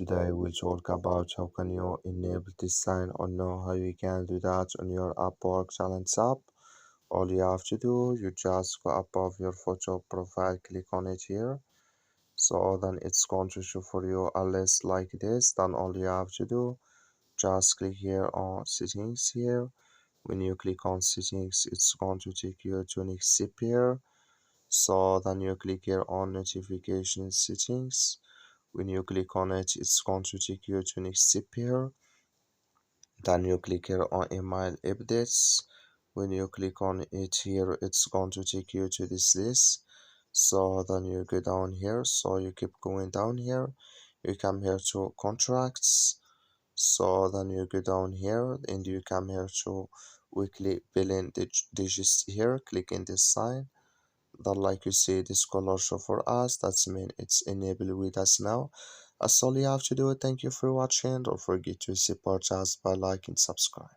Today we'll talk about how can you enable this sign or know how you can do that on your Upwork Challenge app. All you have to do, you just go above your photo profile, click on it here. So then it's going to show for you a list like this. Then all you have to do, just click here on settings here. When you click on settings, it's going to take you to next step here. So then you click here on notification settings. When you click on it, it's going to take you to next step here. Then you click here on email updates. When you click on it here, it's going to take you to this list. So then you go down here. So you keep going down here. You come here to contracts. So then you go down here and you come here to weekly billing digits here. Click in this sign. Then like you see this color show for us, that's mean it's enabled with us now. That's all you have to do. Thank you for watching. Don't forget to support us by liking, subscribe.